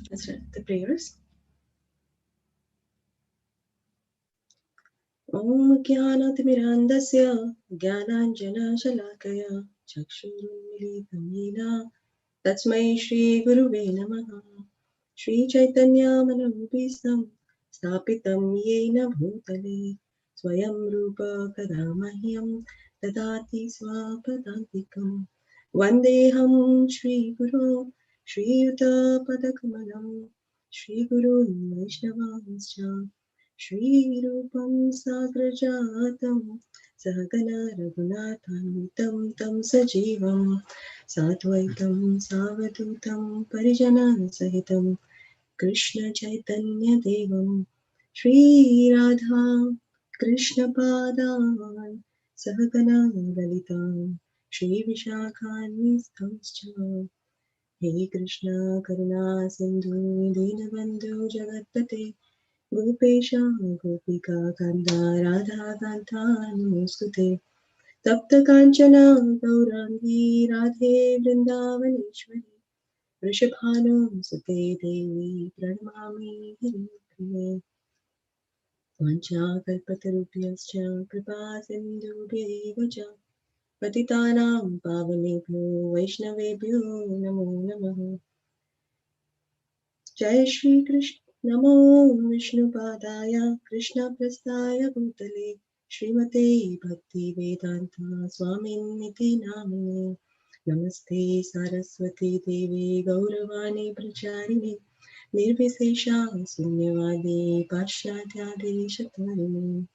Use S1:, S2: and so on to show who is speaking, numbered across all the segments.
S1: Let's start the prayers. Om Jnanatimirandasya Jnananjana Shalakaya Chakshurunmilitam Yena Tasmai Shri Guruve Namaha Shri Chaitanya Manabhistam Stapitam Yena Bhutale Swayam Rupa Kadamahyam Dadati Swapadantikam Vandeham Shri Guru Shri Yuta Padakamalam Shri Guru Vaishnavanscha Shri Rupam Sagrajatam Sahagana Raghunathanvitam Tam Sajivam Satvaitam Savadutam Parijana Sahitam Krishna Chaitanya Devam Shri Radha Krishna Padan Sahagana Lalitam Shri Vishakhanistamscha He Krishna Karuna Sindhu Dinabandhu Jagatpate Gopesha Gopika Kanda Radha Kanta Namaskute Tapta Kanchana Gaurangi Radhe Vrindavaneshwari Vrishabhanu Sute Devi Pranamami Haripriye Vancha Kalpatarubhyascha Kripa Sindhubhya Cha Patitanam Pavanebhyo Vaishnavebhyo Namo Namaha Jai Shri Krishna Namo Vishnupadaya Krishna Prasthaya Bhutale Srimate Bhakti Vedanta Swaminiti Namine Namaste Saraswati Devi Gauravani Pracharini Nirvisesha Sunyavadi Parshadyade Shatarini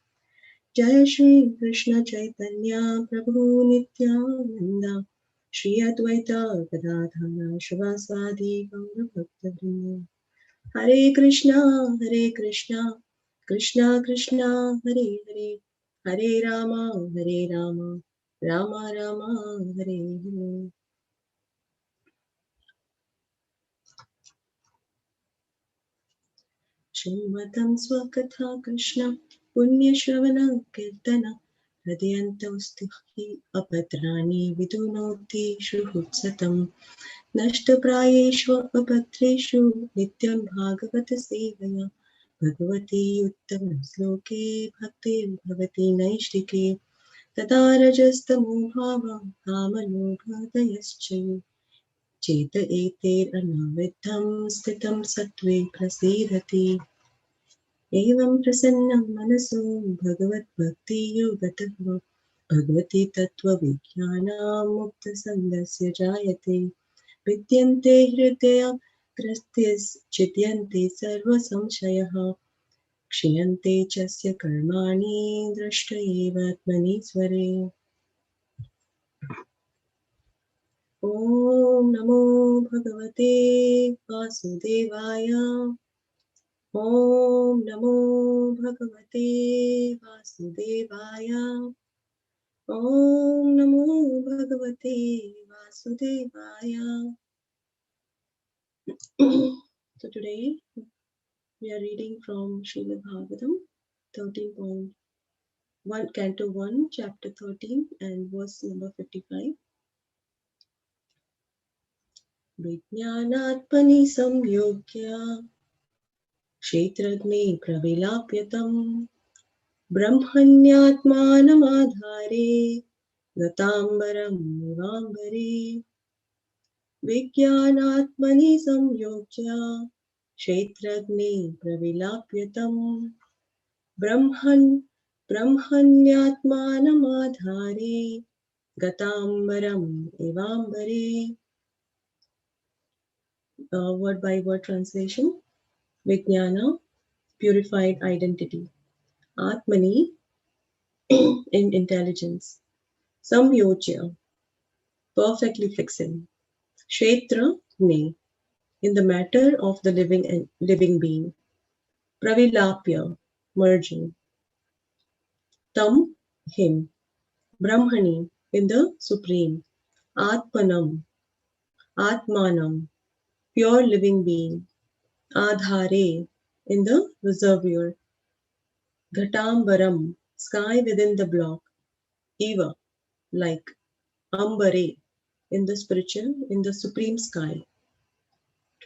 S1: Jai Shri Krishna Chaitanya Prabhu Nityananda Shri Advaita Gadadhara Shivasadi Gaura Bhaktavrinda Hare Krishna, Krishna Krishna, Hare Hare, Hare Rama, Rama Rama, Hare Hare. Shrimadam Swakatha Krishna, Punya Shravana Kirtana, Hridayanta Ustihi Apadrani Vidunoti Shruhutsatam, Nashtaprayeshva Apatreshu, Nityam Bhagavata Sevaya. Bhagavati Uttam Sloke Bhakti Bhavati Naishtike Tata Rajastamo Bhava Kamalobhadayaschayu Cheta Eter Anavidham Stitam Sattve Prasidhati Evam Prasannam Manaso Bhagavat Bhakti Yogatava Bhagavati Tattva Vijnana Mukta Sandasya Jayate Vidyante Hridaya Krastis Chidyante Sarva Samshayaha Kshiyante chasya karmani drashta evatmani sware. Om Namo Bhagavate Vasudevaya. Om Namo Bhagavate Vasudevaya. Om Namo Bhagavate Vasudevaya. So today we are reading from Srimad Bhagavatam 13.1 Canto 1 Chapter 13 and verse number 55. Vijnanatmani samyogya kshetragni pravilapyatam brahmanyatmanamadhare gatambaram nivambare. Vijnanatmani samyogya kshetragni pravilapyatam brahmanyatmanamadhare gatambaram nivambare. Word by word translation. Vijnana, purified identity. Atmani, in intelligence. Samyojya, perfectly fixing. Kshetra, ne, in the matter of the living being. Pravilapya, merging. Tam, him. Brahmani, in the supreme. Atmanam, Atmanam, pure living being. Adhare, in the reservoir. Ghatambaram, sky within the block. Eva, like. Ambare, in the spiritual, in the supreme sky.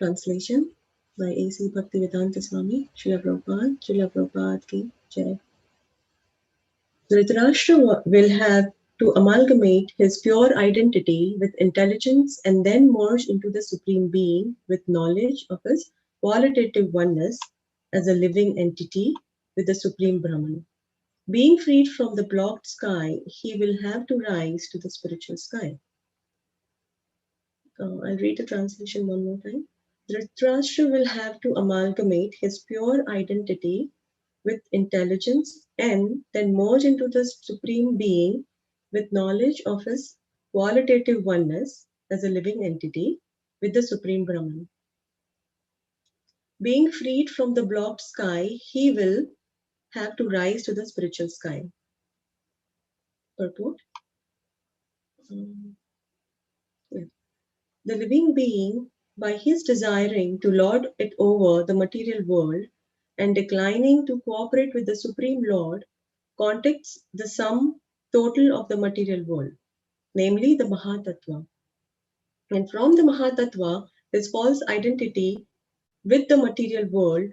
S1: Translation by A.C. Bhaktivedanta Swami, Srila Prabhupada ki Jai. Dhritarashtra will have to amalgamate his pure identity with intelligence and then merge into the Supreme Being with knowledge of his qualitative oneness as a living entity with the Supreme Brahman. Being freed from the blocked sky, he will have to rise to the spiritual sky. I'll read the translation one more time. Dhritarashtra will have to amalgamate his pure identity with intelligence and then merge into the Supreme Being with knowledge of his qualitative oneness as a living entity with the Supreme Brahman. Being freed from the blocked sky, he will have to rise to the spiritual sky. Purport. Yeah. The living being, by his desiring to lord it over the material world and declining to cooperate with the Supreme Lord, contacts the sum total of the material world, namely the Mahatattva. And from the Mahatattva, his false identity with the material world,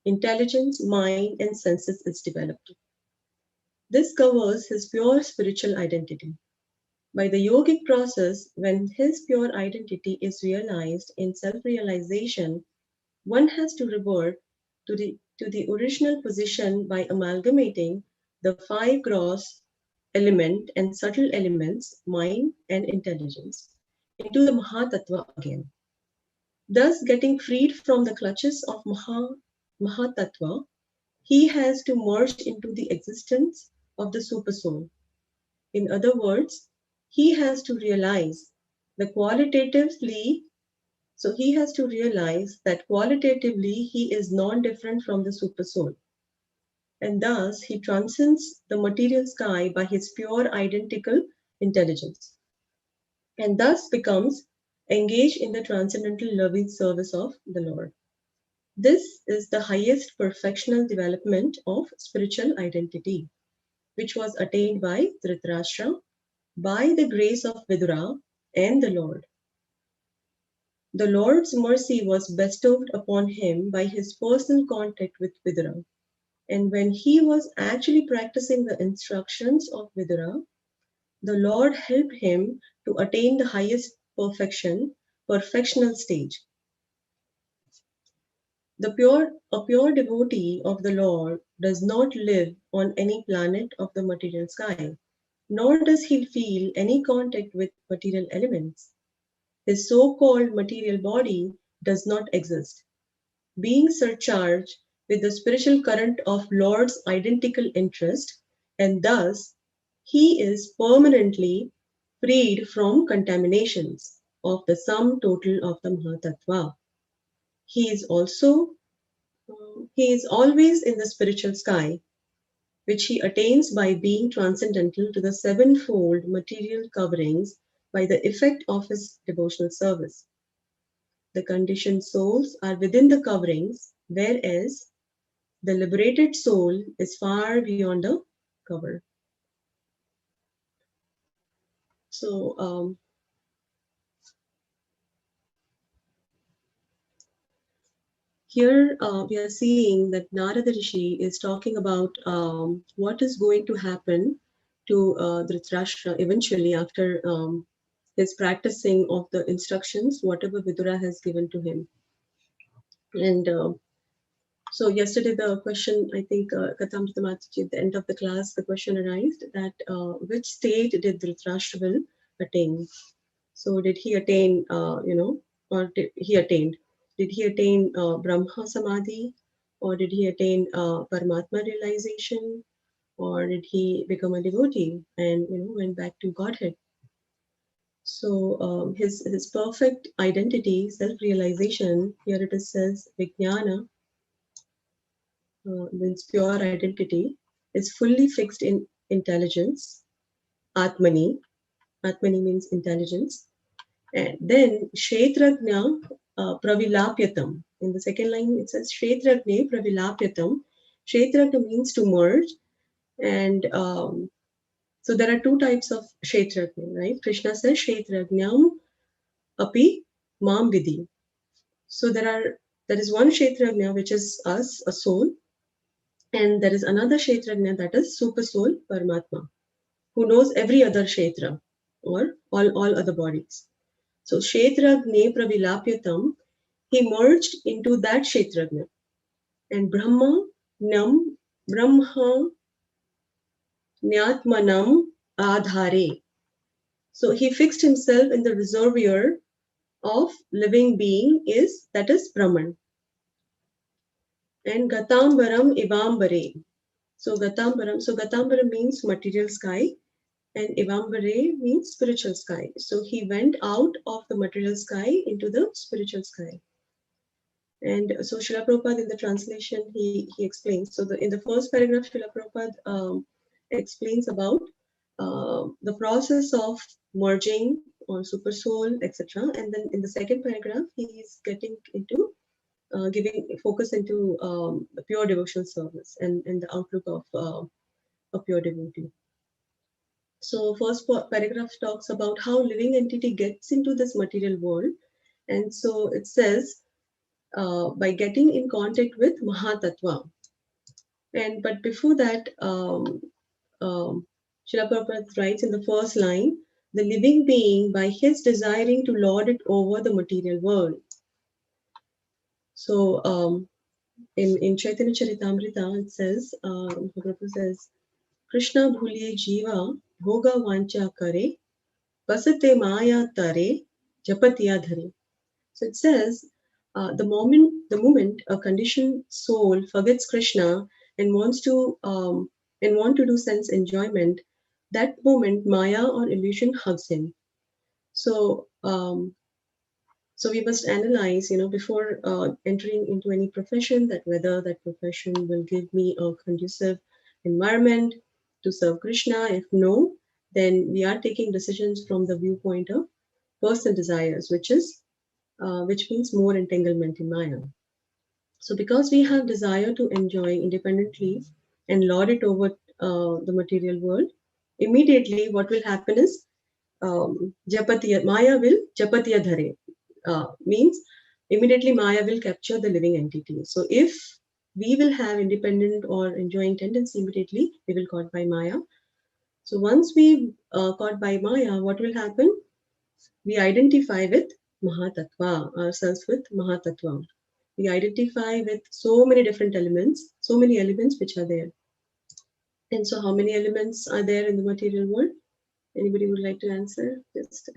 S1: intelligence, mind, and senses is developed. This covers his pure spiritual identity. By the yogic process, when his pure identity is realized in self-realization, one has to revert to the original position by amalgamating the five gross element and subtle elements, mind and intelligence, into the Mahatattva again. Thus, getting freed from the clutches of Mahatattva, he has to merge into the existence of the Supersoul. In other words, he has to realize the qualitatively, so he has to realize that qualitatively he is non-different from the Supersoul. And thus he transcends the material sky by his pure identical intelligence, and thus becomes engaged in the transcendental loving service of the Lord. This is the highest perfectional development of spiritual identity, which was attained by Dhritarashtra by the grace of Vidura and the Lord. The Lord's mercy was bestowed upon him by his personal contact with Vidura. And when he was actually practicing the instructions of Vidura, the Lord helped him to attain the highest perfectional stage. A pure devotee of the Lord does not live on any planet of the material sky, nor does he feel any contact with material elements. His so-called material body does not exist. Being surcharged with the spiritual current of Lord's identical interest, and thus he is permanently freed from contaminations of the sum total of the Mahatattva. He is always in the spiritual sky, which he attains by being transcendental to the sevenfold material coverings by the effect of his devotional service. The conditioned souls are within the coverings, whereas the liberated soul is far beyond the cover. So here we are seeing that Narada Rishi is talking about what is going to happen to Dhritarashtra eventually after his practicing of the instructions, whatever Vidura has given to him. And so yesterday the question, I think, Katamrita Mataji, at the end of the class, the question arose that which state did Dhritarashtra will attain? So did he attain, or did he attained? Did he attain Brahma Samadhi, or did he attain Paramatma realization, or did he become a devotee and went back to Godhead? So his perfect identity, self-realization, here it is says Vijnana, means pure identity, is fully fixed in intelligence, Atmani. Atmani means intelligence. And then Kshetrajna Pravilapyatam. In the second line it says Kshetrajne Pravilapyatam. Kshetrajna means to merge. And so there are two types of Kshetrajna, right? Krishna says Kshetrajnam api mam vidhi. So there is one Kshetrajna, which is us, a soul, and there is another Kshetrajna, that is super soul, Paramatma, who knows every other Kshetra or all other bodies. So Kshetrajne Pravilapyatam, he merged into that Kshetrajna. And Brahma Nyatmanam Adhare. So he fixed himself in the reservoir of living being, that is Brahman. And Gatambaram Ivambare. So Gatambaram means material sky, and Ivambare means spiritual sky. So he went out of the material sky into the spiritual sky. And so Srila Prabhupada, in the translation, he explains. So in the first paragraph, Srila Prabhupada explains about the process of merging or super soul, etc. And then in the second paragraph, he is getting into giving focus into the pure devotional service and the outlook of a pure devotee. So first paragraph talks about how living entity gets into this material world. And so it says, by getting in contact with Mahatattva. But before that, Srila Prabhupada writes in the first line, the living being by his desiring to lord it over the material world. So in Chaitanya Charitamrita, it says, Prabhupada says, Krishna bhuliye jiva bhoga vancha kare, basate maya tare, japatiya dhare. So it says, the moment a conditioned soul forgets Krishna and wants to do sense enjoyment, that moment Maya or illusion hugs him. So so we must analyze, before entering into any profession, that whether that profession will give me a conducive environment to serve Krishna. If no, then we are taking decisions from the viewpoint of personal desires, which means more entanglement in Maya. So because we have desire to enjoy independently and lord it over the material world, immediately what will happen is Maya will Japatiya Dhare, means immediately Maya will capture the living entity. So if we will have independent or enjoying tendency, immediately we will caught by Maya. So once we caught by Maya, what will happen? We identify with Mahatattva, ourselves with Mahatattva. We identify with so many different elements, so many elements which are there. And so how many elements are there in the material world? Anybody would like to answer? Just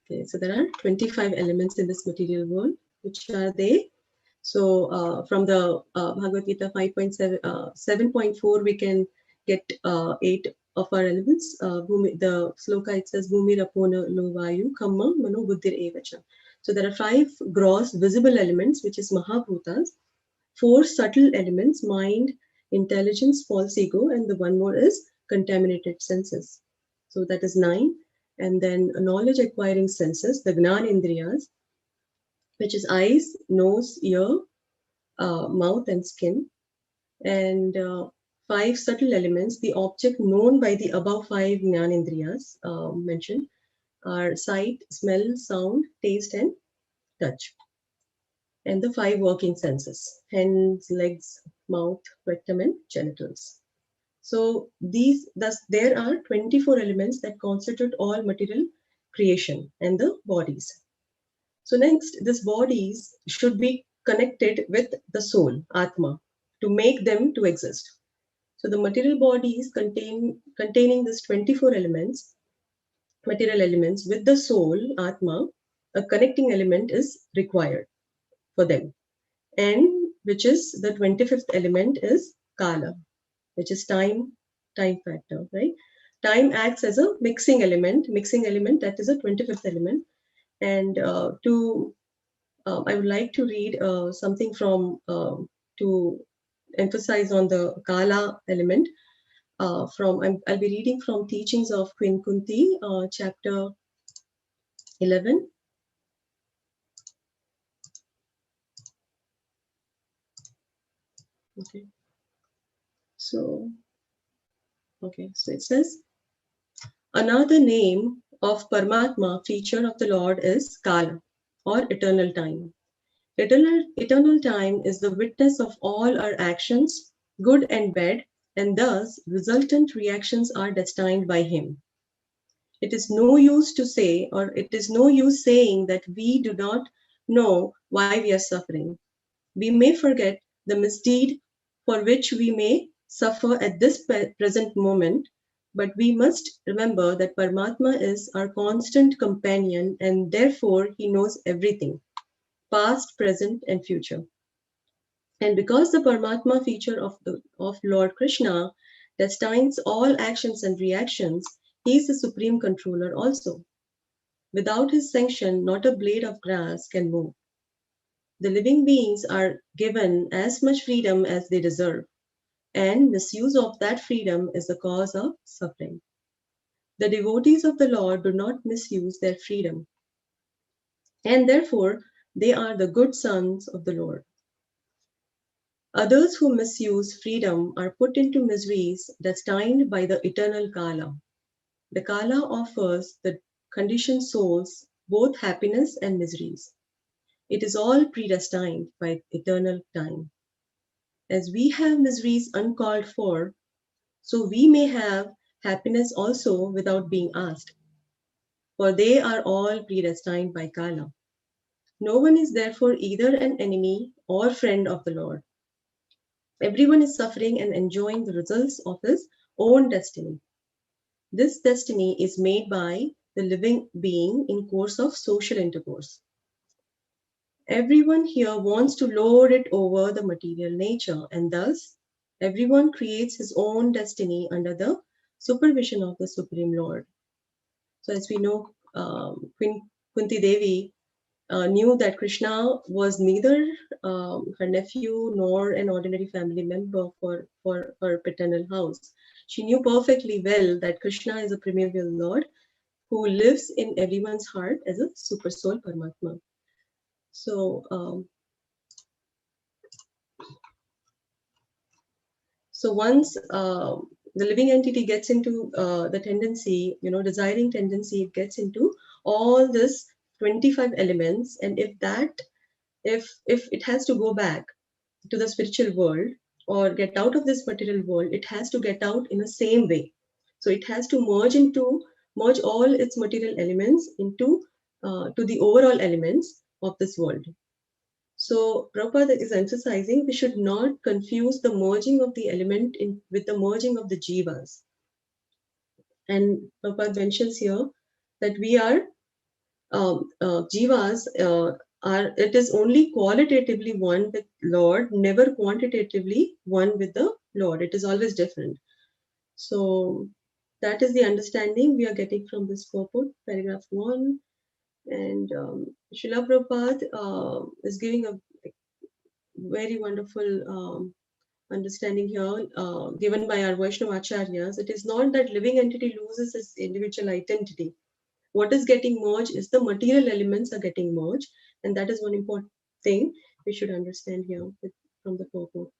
S1: okay, so there are 25 elements in this material world. Which are they? So from the Bhagavad Gita 5.7, 7.4, we can get 8 of our elements. The sloka, it says, Bhumi Rapona Lovayu Kamma Mano Buddhir Evacha. So there are 5 gross visible elements, which is Mahabhutas, 4 subtle elements, mind, intelligence, false ego, and the one more is contaminated senses. So that is 9. And then knowledge acquiring senses, the Gnanendriyas, which is eyes, nose, ear, mouth, and skin. And 5 subtle elements, the object known by the above 5 Gnanendriyas mentioned are sight, smell, sound, taste, and touch. And the 5 working senses, hands, legs, mouth, rectum, and genitals. So thus there are 24 elements that constitute all material creation and the bodies. So next, these bodies should be connected with the soul, Atma, to make them to exist. So the material bodies containing these 24 elements, material elements with the soul, Atma, a connecting element is required for them. And which is the 25th element is Kala, which is time factor, right? Time acts as a mixing element, that is a 25th element. And I would like to read something from to emphasize on the Kala element. I'll be reading from Teachings of Queen Kunti, chapter 11. Okay. So it says, Another name of Paramatma, feature of the Lord, is Kala, or eternal time. Eternal time is the witness of all our actions, good and bad, and thus resultant reactions are destined by him. It is no use to say, or it is no use saying that we do not know why we are suffering. We may forget the misdeed for which we may suffer at this present moment, but we must remember that Paramatma is our constant companion and therefore he knows everything, past, present, and future. And because the Paramatma feature of Lord Krishna destines all actions and reactions, he is the supreme controller also. Without his sanction, not a blade of grass can move. The living beings are given as much freedom as they deserve, and misuse of that freedom is the cause of suffering. The devotees of the Lord do not misuse their freedom, and therefore they are the good sons of the Lord. Others who misuse freedom are put into miseries destined by the eternal Kala. The Kala offers the conditioned souls both happiness and miseries. It is all predestined by eternal time. As we have miseries uncalled for, so we may have happiness also without being asked, for they are all predestined by Kala. No one is therefore either an enemy or friend of the Lord. Everyone is suffering and enjoying the results of his own destiny. This destiny is made by the living being in course of social intercourse. Everyone here wants to lord it over the material nature, and thus everyone creates his own destiny under the supervision of the Supreme Lord. So, as we know, Queen Kunti Devi knew that Krishna was neither her nephew nor an ordinary family member for her paternal house. She knew perfectly well that Krishna is a primeval Lord who lives in everyone's heart as a super soul Paramatma. So, once the living entity gets into the tendency, desiring tendency, it gets into all this 25 elements, and if it has to go back to the spiritual world or get out of this material world, it has to get out in the same way. So it has to merge all its material elements into to the overall elements of this world. So Prabhupada is emphasizing we should not confuse the merging of the element with the merging of the jivas. And Prabhupada mentions here that we are jivas it is only qualitatively one with Lord, never quantitatively one with the Lord. It is always different. So that is the understanding we are getting from this purport, paragraph 1. And Srila Prabhupada is giving a very wonderful understanding here given by our Vaishnava Acharyas. It is not that living entity loses its individual identity. What is getting merged is the material elements are getting merged, and that is one important thing we should understand here from the purport.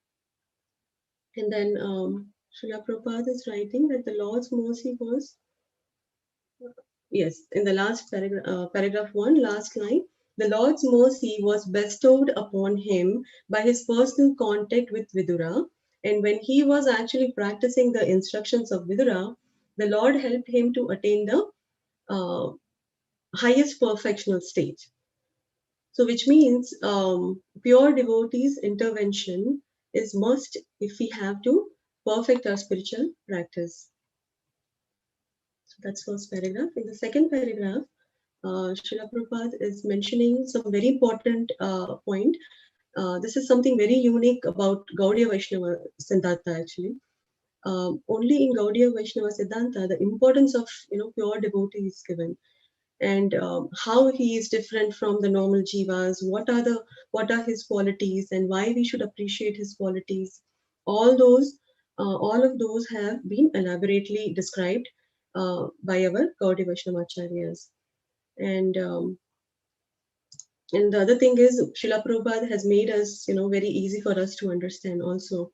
S1: And then Srila Prabhupada is writing that the Lord's mercy was, yes, in the last paragraph 1, last line, the Lord's mercy was bestowed upon him by his personal contact with Vidura, and when he was actually practicing the instructions of Vidura, the Lord helped him to attain the highest perfectional stage. So, which means pure devotees' intervention is must if we have to perfect our spiritual practice. So that's first paragraph. In the second paragraph, Srila Prabhupada is mentioning some very important point. This is something very unique about Gaudiya Vaishnava Siddhanta actually. Only in Gaudiya Vaishnava Siddhanta, the importance of pure devotee is given, and how he is different from the normal jivas. What are his qualities, and why we should appreciate his qualities. All of those have been elaborately described by our Gaudiya Vaishnava Acharyas. And the other thing is, Srila Prabhupada has made us, very easy for us to understand also.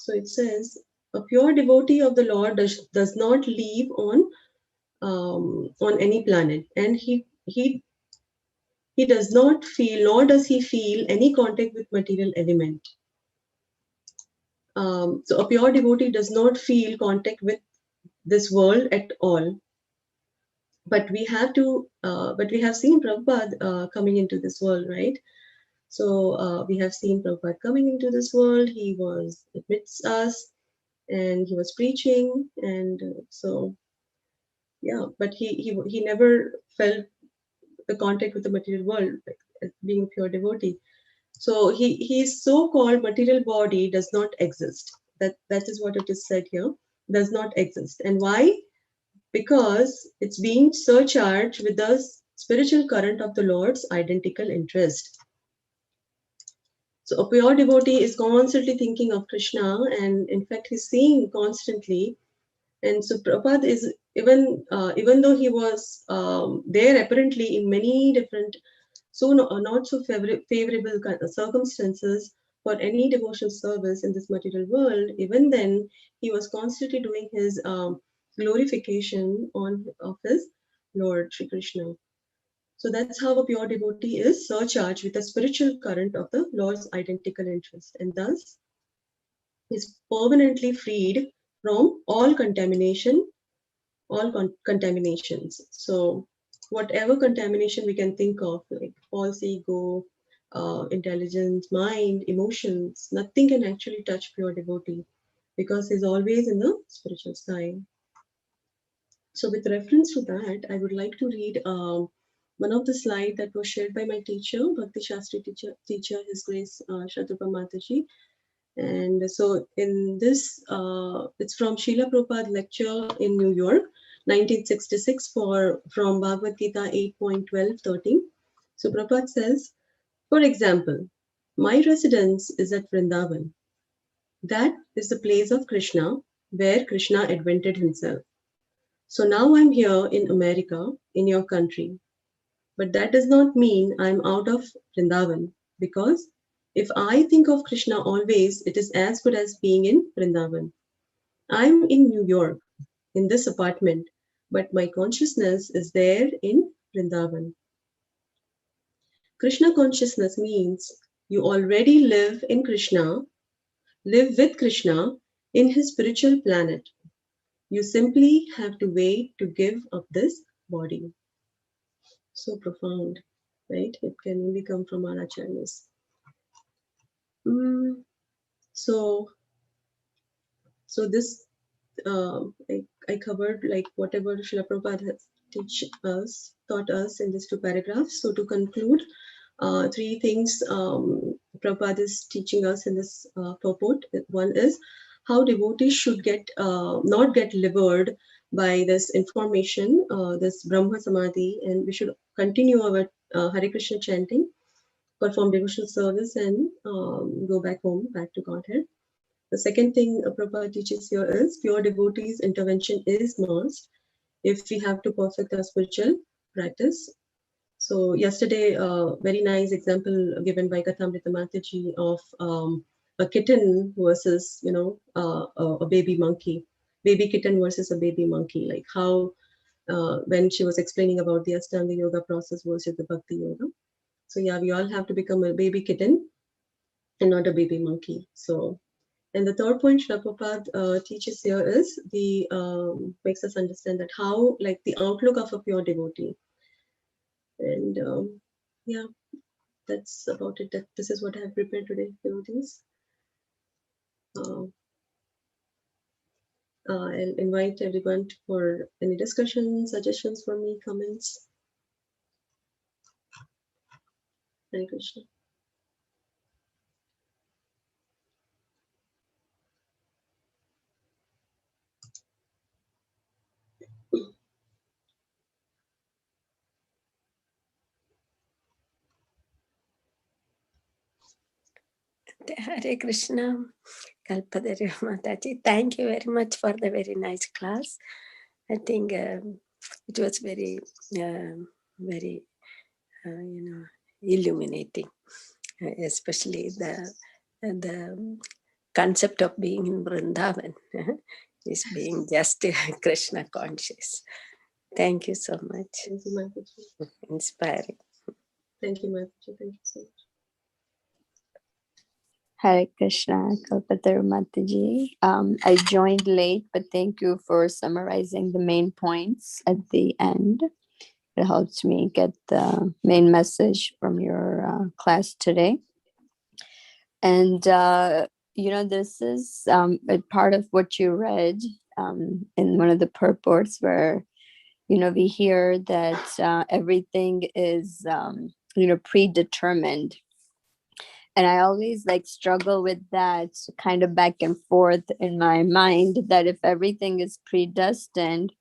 S1: So it says, A pure devotee of the Lord does not live on any planet, and he does not feel, nor does he feel any contact with material element. So a pure devotee does not feel contact with this world at all. But we have seen Prabhupada coming into this world, right? So we have seen Prabhupada coming into this world. He was amidst us, and he was preaching, and so yeah. But he never felt the contact with the material world, like, as being a pure devotee. So his so-called material body does not exist. That is what it is said here. Does not exist. And why? Because it's being surcharged with the spiritual current of the Lord's identical interest. So a pure devotee is constantly thinking of Krishna, and in fact he's seeing constantly. And so Prabhupada is, even though he was there apparently in many different, so not so favorable kind of circumstances for any devotional service in this material world, even then he was constantly doing his glorification of his Lord Shri Krishna. So that's how a pure devotee is surcharged with the spiritual current of the Lord's identical interest, and thus is permanently freed from all contamination, contaminations. So whatever contamination we can think of, like false ego, intelligence, mind, emotions, nothing can actually touch pure devotee because he's always in the spiritual side. So with reference to that, I would like to read one of the slides that was shared by my teacher, Bhakti Shastri teacher, His Grace Shraddha Mataji. And so in this, it's from Srila Prabhupada lecture in New York, 1966, from Bhagavad Gita 8.12.13. So Prabhupada says, for example, my residence is at Vrindavan. That is the place of Krishna, where Krishna advented himself. So now I'm here in America, in your country. But that does not mean I'm out of Vrindavan, because if I think of Krishna always, it is as good as being in Vrindavan. I'm in New York, in this apartment, but my consciousness is there in Vrindavan. Krishna consciousness means you already live with Krishna in his spiritual planet. You simply have to wait to give up this body. So profound, right? It can only come from our acharyas. So this I covered like whatever Srila Prabhupada has taught us in these two paragraphs. So to conclude, three things Prabhupada is teaching us in this purport. One is how devotees should not get livered by this information, this Brahma Samadhi, and we should continue our Hare Krishna chanting, perform devotional service, and go back home, back to Godhead. The second thing Prabhupada teaches here is pure devotees' intervention is must if we have to perfect our spiritual practice. So yesterday, very nice example given by Kathamrita Mataji of a kitten versus, a baby monkey, baby kitten versus a baby monkey, like how when she was explaining about the Ashtanga Yoga process versus the Bhakti Yoga. So yeah, we all have to become a baby kitten and not a baby monkey. So, and the third point Srila Prabhupada teaches here is makes us understand that how, like the outlook of a pure devotee. And yeah, that's about it. This is what I have prepared today, devotees. I'll invite everyone for any discussions, suggestions for me, comments. Hare Krishna.
S2: Hare Krishna, Kalpataru Mataji. Thank you very much for the very nice class. I think it was very, very, illuminating, especially the concept of being in Vrindavan is being just Krishna conscious. Thank you so much.
S1: Thank you, Mataji.
S2: Inspiring.
S1: Thank you, Mataji. Thank you so much.
S3: Hare Krishna, Kalpataru Mataji. I joined late, but thank you for summarizing the main points at the end. It helped me get the main message from your class today. And, this is a part of what you read in one of the purports where, we hear that everything is, predetermined. And I always struggle with that kind of back and forth in my mind, that if everything is predestined,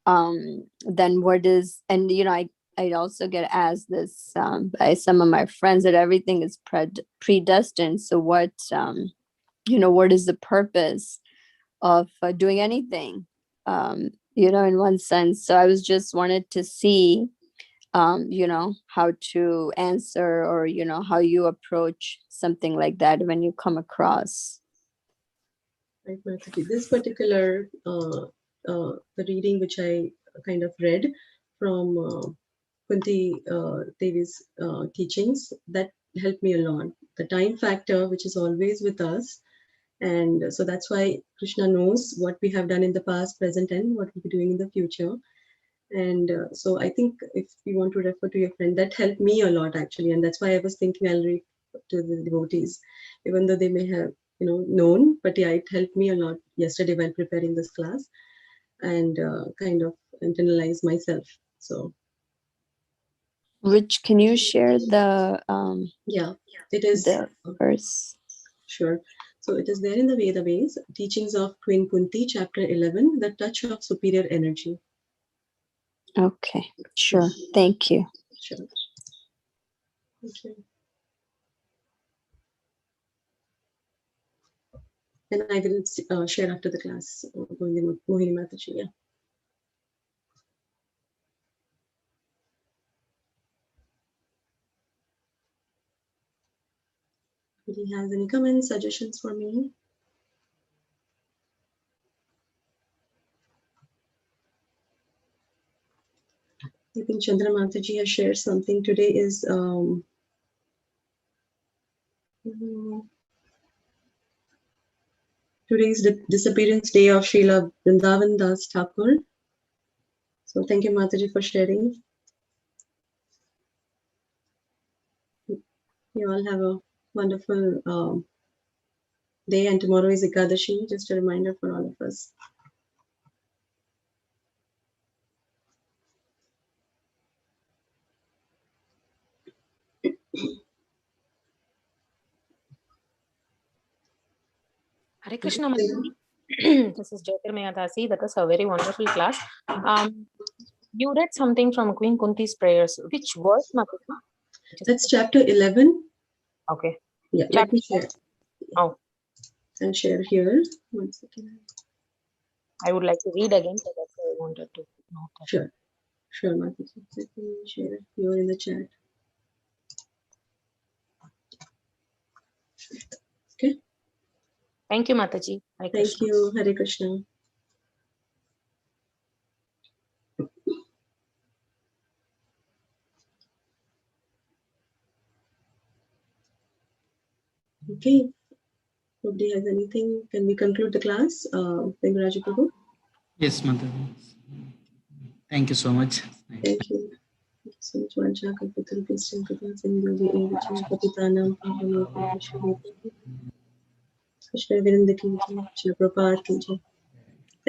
S3: then what is, and I also get asked this by some of my friends, that everything is predestined. So what is the purpose of doing anything, in one sense? So I was just wanted to see how to answer, or, how you approach something like that when you come across.
S1: Right, Mataji. This particular, the reading which I kind of read from Kunti Devi's teachings, that helped me a lot. The time factor, which is always with us. And so that's why Krishna knows what we have done in the past, present, and what we'll be doing in the future. And so I think if you want to refer to your friend, that helped me a lot, actually. And that's why I was thinking I'll read to the devotees, even though they may have, known. But yeah, it helped me a lot yesterday while preparing this class, and kind of internalize myself. So.
S3: Which, can you share the
S1: Yeah, it is
S3: the verse?
S1: Sure. So it is there in the Vedas, Teachings of Queen Kunti, chapter 11, the touch of superior energy.
S3: Okay, sure. Thank you.
S1: Sure. Okay. And I will share after the class, Mohini Mataji. Yeah. If he has any comments, suggestions for me? I think Chandra Mataji has shared something. Today is today's the disappearance day of Srila Vrindavan Das Thakur. So thank you, Mataji, for sharing. You all have a wonderful day, and tomorrow is Ekadashi. Just a reminder for all of us.
S4: Hare Krishna, Mataji. This is Jyotirmaya Dasi. That was a very wonderful class. You read something from Queen Kunti's prayers. Which verse, Mataji?
S1: That's chapter 11.
S4: Okay.
S1: Yeah,
S4: Chapter
S1: let me share.
S4: Oh.
S1: I'll share here. 1 second.
S4: I would like to read again, so that's why I wanted to know that.
S1: Sure. Sure, Mataji. Let me share it here in the chat. Okay.
S4: Thank you, Mataji. Hare
S1: Thank
S4: Krishna.
S1: you. Hare Krishna. Okay. Nobody has anything. Can we conclude the class? Vengaraju Prabhu?
S5: Yes, Mataji. Thank you so much.
S1: Thank you. Thank you so much. Vancha Kalpataru Krishna Krishna Sindhu Evacha Patitanam Pavanam Krishna Virindaki Krishna Prabhupada Ki Jai.